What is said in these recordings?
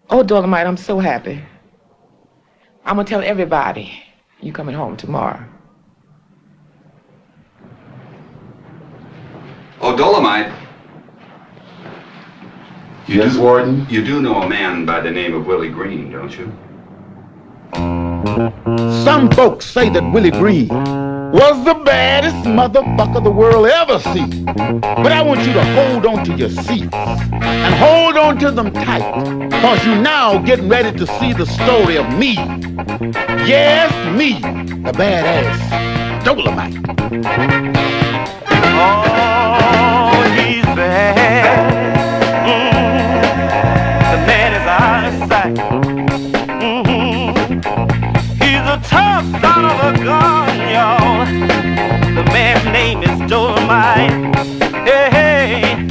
Oh, Dolomite, I'm so happy. I'm gonna tell everybody you coming home tomorrow. Oh, Dolomite. Yes, Warden? You do know a man by the name of Willie Green, don't you? Some folks say that Willie Green was the baddest motherfucker the world ever seen. But I want you to hold on to your seats and hold on to them tight, cause you now getting ready to see the story of me. Yes, me, the badass Dolomite. Oh, he's bad. The man is out of sight. He's a tough son of a gun, y'all. The man's name is Dolomite. Hey, hey,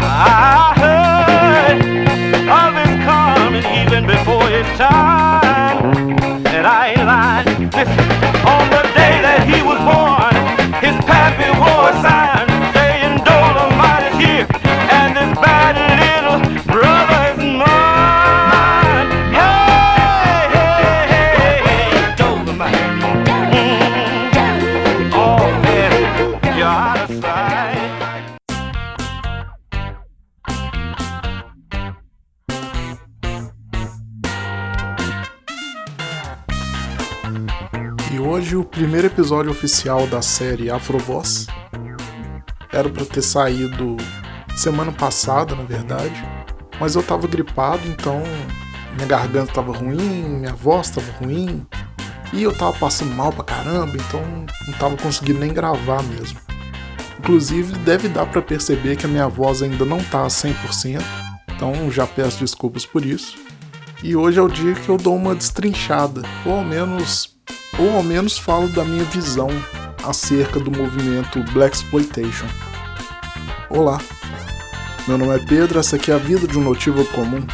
I heard of his coming even before his time. And I ain't lying. Listen, on the day that he was born, his pappy wore a sign saying Dolomite is here, and this bad little brother is mine. Hey, hey, hey, hey, Dolomite. Oh, man, you're out of sight. E hoje o primeiro episódio oficial da série Afrovoz. Era pra ter saído semana passada, na verdade, mas eu tava gripado, então minha garganta tava ruim, minha voz tava ruim, e eu tava passando mal pra caramba, então não tava conseguindo nem gravar mesmo. Inclusive, deve dar pra perceber que a minha voz ainda não tá a 100%, então já peço desculpas por isso. E hoje é o dia que eu dou uma destrinchada, ou ao menos falo da minha visão acerca do movimento Blaxploitation. Olá, meu nome é Pedro, essa aqui é a vida de um notívago comum.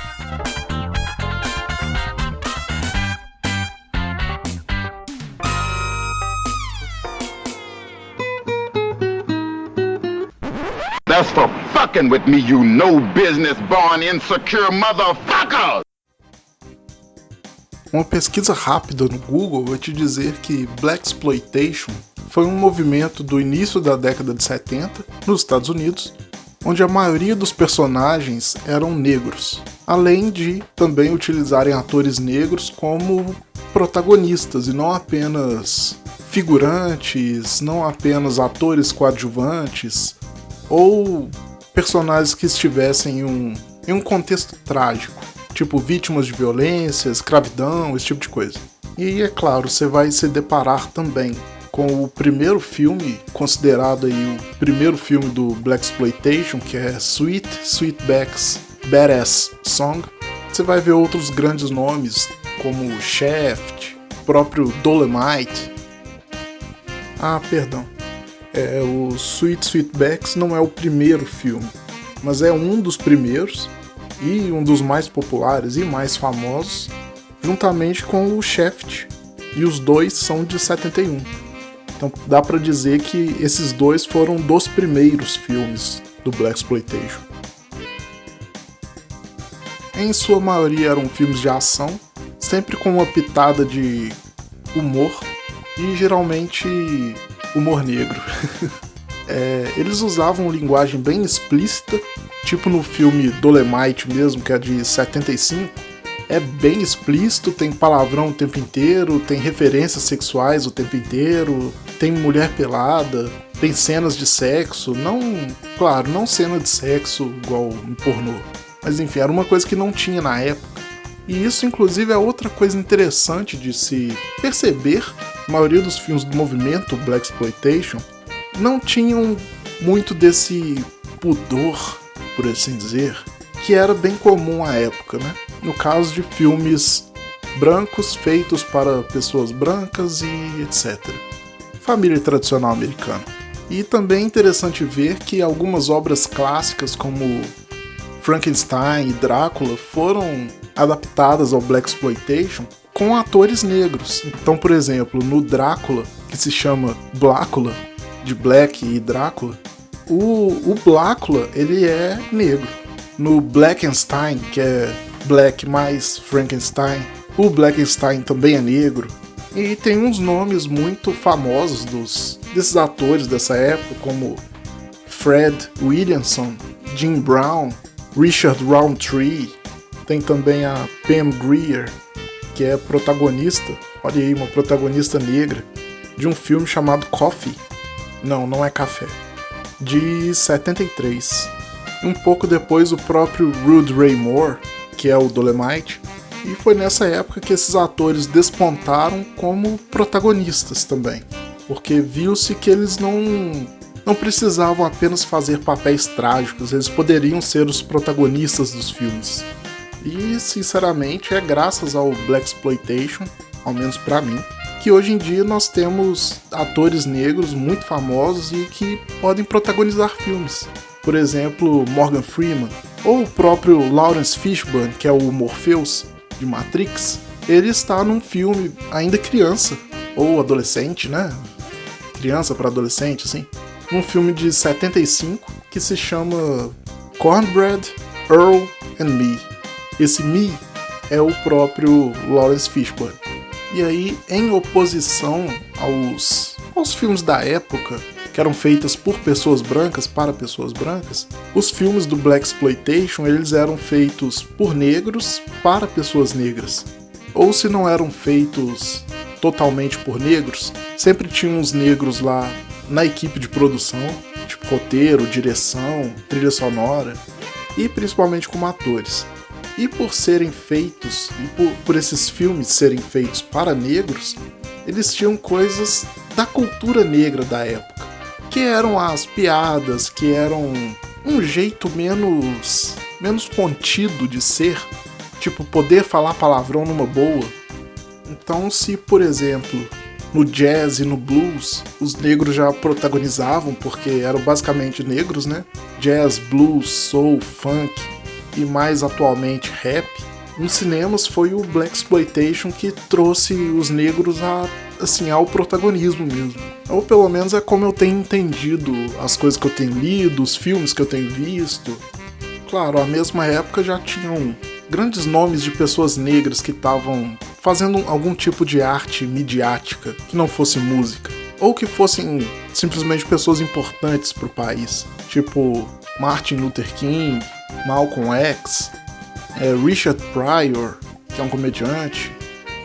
That's for fucking with me, you no business born insecure motherfucker! Uma pesquisa rápida no Google vai te dizer que Blaxploitation foi um movimento do início da década de 70 nos Estados Unidos, onde a maioria dos personagens eram negros, além de também utilizarem atores negros como protagonistas e não apenas figurantes, não apenas atores coadjuvantes ou personagens que estivessem em um contexto trágico, tipo vítimas de violência, escravidão, esse tipo de coisa. E é claro, você vai se deparar também com o primeiro filme, considerado aí o primeiro filme do Blaxploitation, que é Sweetback's Badass Song. Você vai ver outros grandes nomes, como Shaft, o próprio Dolomite. Ah, perdão. O Sweetbacks não é o primeiro filme, mas é um dos primeiros e um dos mais populares e mais famosos, juntamente com o Shaft, e os dois são de 71. Então dá pra dizer que esses dois foram dos primeiros filmes do Blaxploitation. Em sua maioria eram filmes de ação, sempre com uma pitada de humor, e geralmente humor negro. Eles usavam linguagem bem explícita, tipo no filme Dolomite mesmo, que é de 75, é bem explícito, tem palavrão o tempo inteiro, tem referências sexuais o tempo inteiro, tem mulher pelada, tem cenas de sexo, não cena de sexo igual em pornô, mas enfim, era uma coisa que não tinha na época. E isso inclusive é outra coisa interessante de se perceber. A maioria dos filmes do movimento Blaxploitation não tinham muito desse pudor, por assim dizer, que era bem comum à época, né? No caso de filmes brancos feitos para pessoas brancas e etc. Família tradicional americana. E também é interessante ver que algumas obras clássicas como Frankenstein e Drácula foram adaptadas ao Blaxploitation com atores negros. Então, por exemplo, no Drácula, que se chama Blácula, de Black e Drácula, o Blácula, ele é negro. No Blackenstein, que é Black mais Frankenstein. O Blackenstein também é negro. E tem uns nomes muito famosos desses atores dessa época, como Fred Williamson, Jim Brown, Richard Roundtree. Tem também a Pam Grier, que é protagonista, olha aí, uma protagonista negra, de um filme chamado Coffee. Não é café. De 73. Um pouco depois o próprio Rudy Ray Moore, que é o Dolomite. E foi nessa época que esses atores despontaram como protagonistas também. Porque viu-se que eles não precisavam apenas fazer papéis trágicos, eles poderiam ser os protagonistas dos filmes. E, sinceramente, é graças ao Blaxploitation, ao menos pra mim, que hoje em dia nós temos atores negros muito famosos e que podem protagonizar filmes. Por exemplo, Morgan Freeman, ou o próprio Lawrence Fishburne, que é o Morpheus de Matrix. Ele está num filme ainda criança, ou adolescente, né? Criança para adolescente, assim. Num filme de 75 que se chama Cornbread, Earl and Me. Esse Me é o próprio Lawrence Fishburne. E aí, em oposição aos filmes da época, que eram feitos por pessoas brancas para pessoas brancas, os filmes do Blaxploitation eles eram feitos por negros para pessoas negras. Ou se não eram feitos totalmente por negros, sempre tinham uns negros lá na equipe de produção, tipo roteiro, direção, trilha sonora, e principalmente como atores. E por serem feitos, e por esses filmes serem feitos para negros, eles tinham coisas da cultura negra da época, que eram as piadas, que eram um jeito menos contido de ser, tipo poder falar palavrão numa boa. Então, se por exemplo no jazz e no blues os negros já protagonizavam, porque eram basicamente negros, né? Jazz, blues, soul, funk e mais atualmente rap. Nos cinemas foi o Blaxploitation que trouxe os negros ao protagonismo mesmo. Ou pelo menos é como eu tenho entendido as coisas que eu tenho lido, os filmes que eu tenho visto. Claro, à mesma época já tinham grandes nomes de pessoas negras que estavam fazendo algum tipo de arte midiática que não fosse música. Ou que fossem simplesmente pessoas importantes para o país. Tipo Martin Luther King, Malcolm X, Richard Pryor, que é um comediante.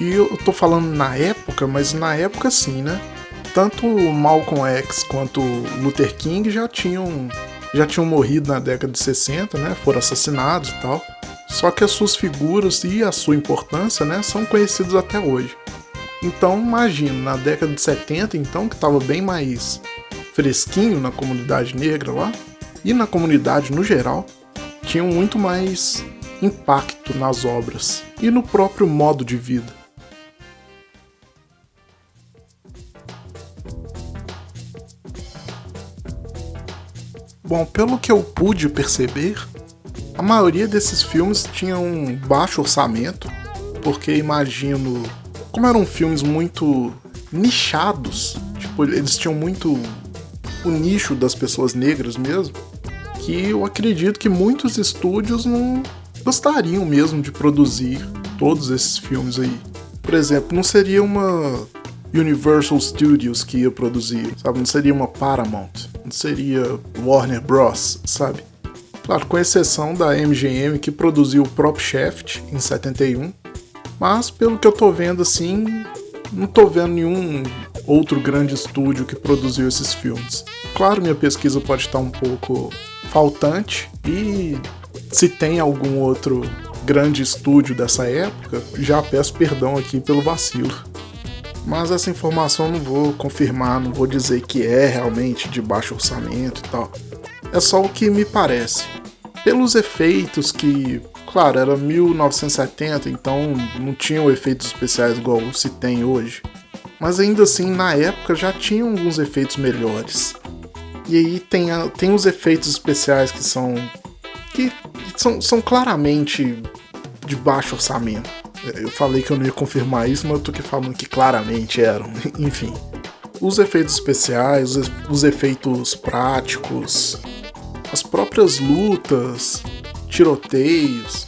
E eu tô falando na época, mas na época sim, né? Tanto Malcolm X quanto Luther King já tinham morrido na década de 60, né? Foram assassinados e tal. Só que as suas figuras e a sua importância, né, são conhecidos até hoje. Então, imagina, na década de 70, então, que estava bem mais fresquinho na comunidade negra lá, e na comunidade no geral, tinham muito mais impacto nas obras e no próprio modo de vida. Bom, pelo que eu pude perceber, a maioria desses filmes tinham um baixo orçamento, porque imagino, como eram filmes muito nichados, tipo, eles tinham muito o nicho das pessoas negras mesmo, que eu acredito que muitos estúdios não gostariam mesmo de produzir todos esses filmes aí. Por exemplo, não seria uma Universal Studios que ia produzir, sabe? Não seria uma Paramount, não seria Warner Bros, sabe? Claro, com exceção da MGM que produziu o próprio Shaft em 71, mas pelo que eu tô vendo assim, não tô vendo nenhum outro grande estúdio que produziu esses filmes. Claro, minha pesquisa pode estar um pouco faltante e se tem algum outro grande estúdio dessa época, já peço perdão aqui pelo vacilo. Mas essa informação eu não vou confirmar, não vou dizer que é realmente de baixo orçamento e tal. É só o que me parece. Pelos efeitos que, claro, era 1970, então não tinham efeitos especiais igual se tem hoje. Mas ainda assim, na época já tinham alguns efeitos melhores. E aí tem os efeitos especiais que são claramente de baixo orçamento. Eu falei que eu não ia confirmar isso, mas eu tô aqui falando que claramente eram. Enfim, os efeitos especiais, os efeitos práticos, as próprias lutas, tiroteios,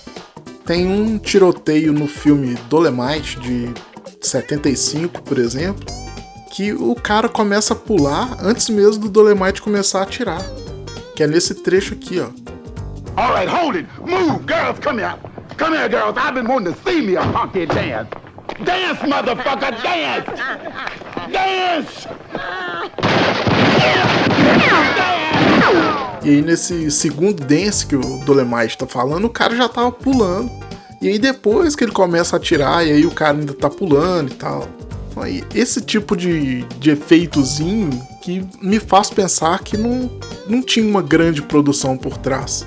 Tem um tiroteio no filme Dolemite, de 75, por exemplo, que o cara começa a pular antes mesmo do Dolemite começar a atirar. Que é nesse trecho aqui, ó. All right, hold it. Move, girls, come here. Come here, girls. I've been wanting to see me a honky dance. Dance, motherfucker, dance! Dance! E aí nesse segundo dance que o Dolemite tá falando, o cara já tava pulando. E aí depois que ele começa a atirar, e aí o cara ainda tá pulando e tal. Então, aí, esse tipo de efeitozinho que me faz pensar que não tinha uma grande produção por trás.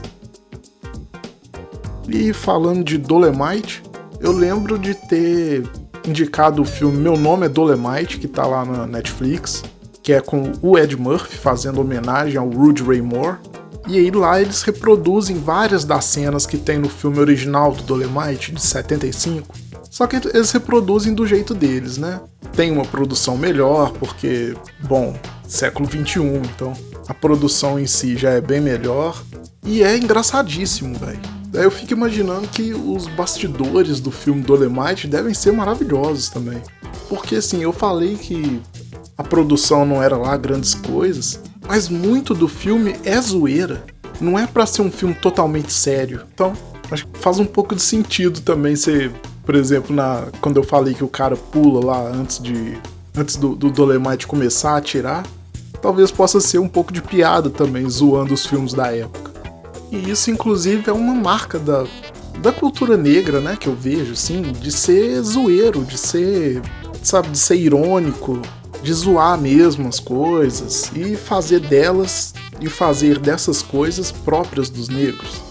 E falando de Dolemite, eu lembro de ter indicado o filme Meu Nome é Dolemite, que tá lá na Netflix, que é com o Ed Murphy fazendo homenagem ao Rudy Ray Moore. E aí lá eles reproduzem várias das cenas que tem no filme original do Dolemite, de 75. Só que eles reproduzem do jeito deles, né? Tem uma produção melhor, porque, bom, século XXI, então a produção em si já é bem melhor. E é engraçadíssimo, velho. Daí eu fico imaginando que os bastidores do filme Dolemite devem ser maravilhosos também. Porque assim, eu falei que a produção não era lá grandes coisas, mas muito do filme é zoeira. Não é pra ser um filme totalmente sério. Então, acho que faz um pouco de sentido também ser, por exemplo, quando eu falei que o cara pula lá antes do Dolemite começar a atirar, talvez possa ser um pouco de piada também, zoando os filmes da época. E isso, inclusive, é uma marca da cultura negra, né, que eu vejo, assim, de ser zoeiro, de ser, sabe, de ser irônico, de zoar mesmo as coisas e fazer dessas coisas próprias dos negros.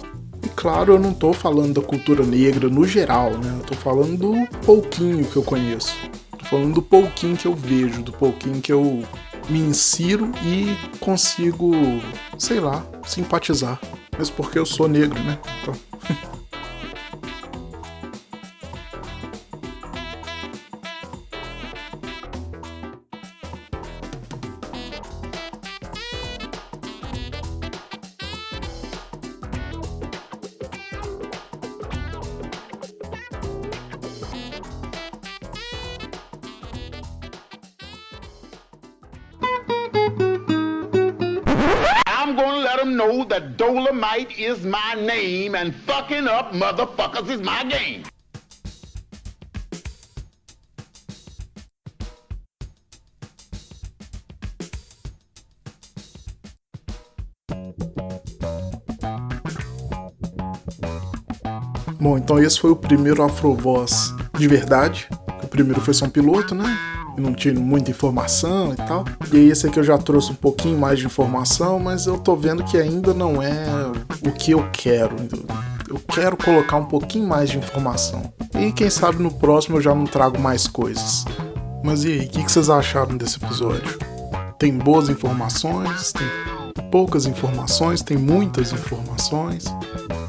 E claro, eu não tô falando da cultura negra no geral, né, eu tô falando do pouquinho que eu conheço, tô falando do pouquinho que eu vejo, do pouquinho que eu me insiro e consigo, sei lá, simpatizar. Mesmo porque eu sou negro, né? Então. I'm gonna let them know that Dolemite is my name and fucking up motherfuckers is my game. Bom, então esse foi o primeiro Afrovoz de verdade. O primeiro foi só um piloto, né? E não tinha muita informação e tal. E aí esse aqui eu já trouxe um pouquinho mais de informação, mas eu tô vendo que ainda não é o que eu quero. Eu quero colocar um pouquinho mais de informação. E quem sabe no próximo eu já não trago mais coisas. Mas e aí, o que vocês acharam desse episódio? Tem boas informações? Tem poucas informações? Tem muitas informações?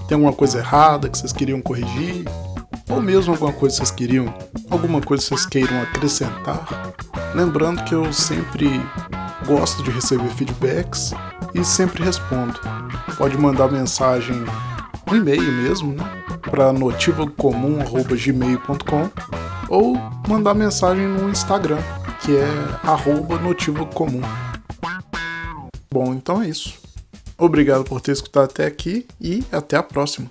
Tem alguma coisa errada que vocês queriam corrigir? Ou mesmo alguma coisa que vocês queiram acrescentar? Lembrando que eu sempre gosto de receber feedbacks e sempre respondo. Pode mandar mensagem no e-mail mesmo, né? Para notivocomum@gmail.com ou mandar mensagem no Instagram, que é @notivocomum. Bom, então é isso. Obrigado por ter escutado até aqui e até a próxima.